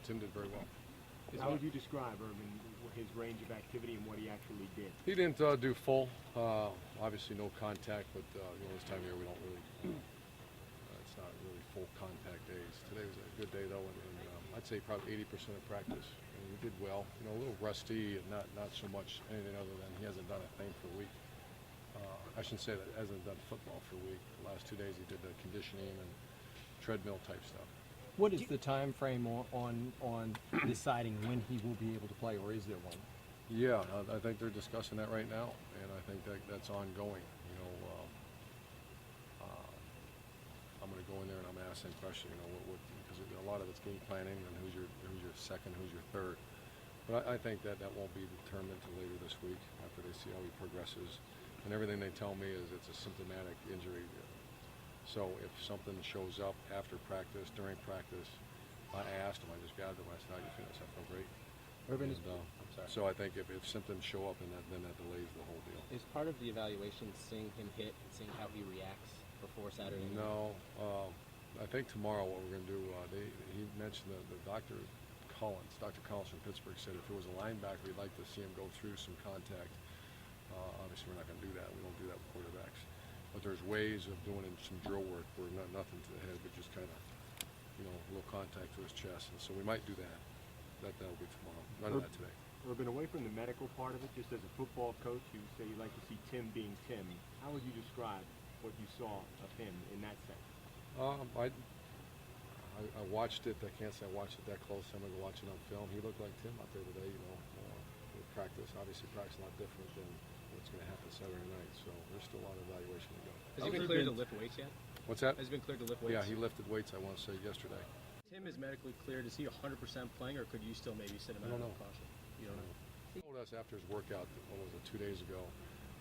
Tim did very well. How would you describe Urban, his range of activity and what he actually did? He didn't do full, obviously no contact, but this time of year we don't really, it's not really full contact days. Today was a good day though, and I'd say probably 80% of practice. And he did well, a little rusty and not so much anything other than he hasn't done a thing for a week. I shouldn't say that, hasn't done football for a week. The last 2 days he did the conditioning and treadmill type stuff. What is the time frame on deciding when he will be able to play, or is there one? Yeah, I think they're discussing that right now, and I think that's ongoing. I'm going to go in there and I'm going to ask that question. Because a lot of it's game planning and who's your second, who's your third. But I think that won't be determined until later this week after they see how he progresses. And everything they tell me is it's a symptomatic injury. So if something shows up after practice, during practice, I asked him, I just grabbed him, I said, how do you feel? I said, I feel great. Urban And, so I think if symptoms show up, then that delays the whole deal. Is part of the evaluation seeing him hit and seeing how he reacts before Saturday night? No. I think tomorrow what we're going to do, he mentioned the Dr. Collins from Pittsburgh said if it was a linebacker, he'd like to see him go through some contact. Obviously, we're not going to do that. We don't do that with quarterbacks. But there's ways of doing some drill work where nothing to the head, but just kind of, a little contact to his chest. And so we might do that. That'll be tomorrow. None of that today. Urban, away from the medical part of it, just as a football coach, you say you like to see Tim being Tim. How would you describe what you saw of him in that sense? I watched it. I can't say I watched it that close. I'm going to go watch it on film. He looked like Tim out there today, with practice. Obviously, practice is a lot different than what's going to happen Saturday night. So there's still a lot of evaluation to go. Has he been cleared to lift weights yet? What's that? Has he been cleared to lift weights? Yeah, he lifted weights, I want to say, yesterday. Tim is medically cleared. Is he 100% playing, or could you still maybe sit him out of caution? You don't know. He told us after his workout, 2 days ago,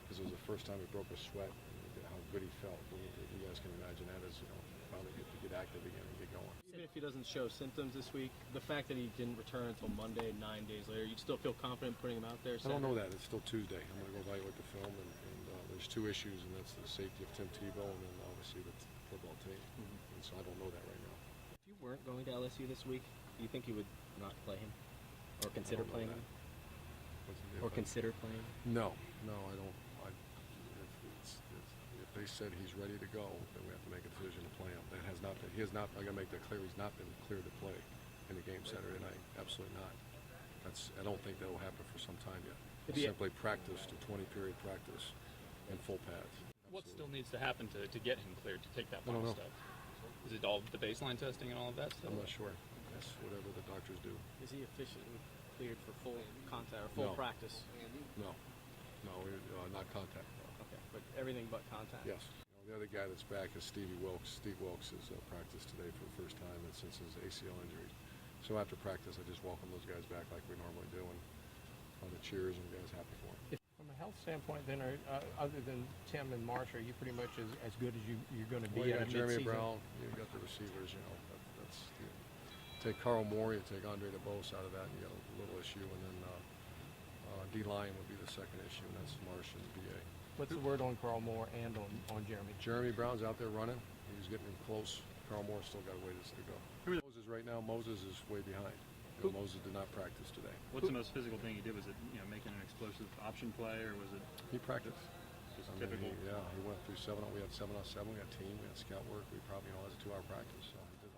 because it was the first time he broke a sweat, and how good he felt. You guys can imagine that as, finally get active again and get going. Even if he doesn't show symptoms this week, the fact that he didn't return until Monday, 9 days later, you'd still feel confident putting him out there? I don't know that. It's still Tuesday. I'm going to go evaluate the film, and there's two issues, and that's the safety of Tim Tebow and then obviously the football team. And so I don't know that right now. If you weren't going to LSU this week, do you think you would not play him? Or consider playing him? Or consider playing him? No, I don't. If they said he's ready to go, then we have to make a decision to play him. That has not been. He has not. I got to make that clear. He's not been cleared to play in the game Saturday night. Absolutely not. I don't think that will happen for some time yet. Simply practice to 20-period practice and full pads. What still needs to happen to get him cleared to take that final step? Is it all the baseline testing and all of that stuff? I'm not sure. That's whatever the doctors do. Is he officially cleared for full contact or full practice? No, not contact. Okay, but everything but contact? Yes. The other guy that's back is Stevie Wilkes. Steve Wilkes has practiced today for the first time since his ACL injury. So after practice, I just welcome those guys back like we normally do, and all the cheers and guys happy for them. From a health standpoint, then, other than Tim and Marsh, are you pretty much as good as you're going to be? Well, you at got a Jeremy mid-season? Brown. You got the receivers. Take Carl Moore, you take Andre DeBose out of that, and you got a little issue, and then D-line would be the second issue, and that's Marsh and BA. What's the word on Carl Moore and on Jeremy? Jeremy Brown's out there running. He's getting him close. Carl Moore's still got a ways to go. Moses right now, Moses is way behind. Moses did not practice today. What's the most physical thing he did? Was it making an explosive option play, or was it? He practiced. Just typical. He went through 7. We had 7-on-7. We had team. We had scout work. We probably, it was a 2-hour practice. So he did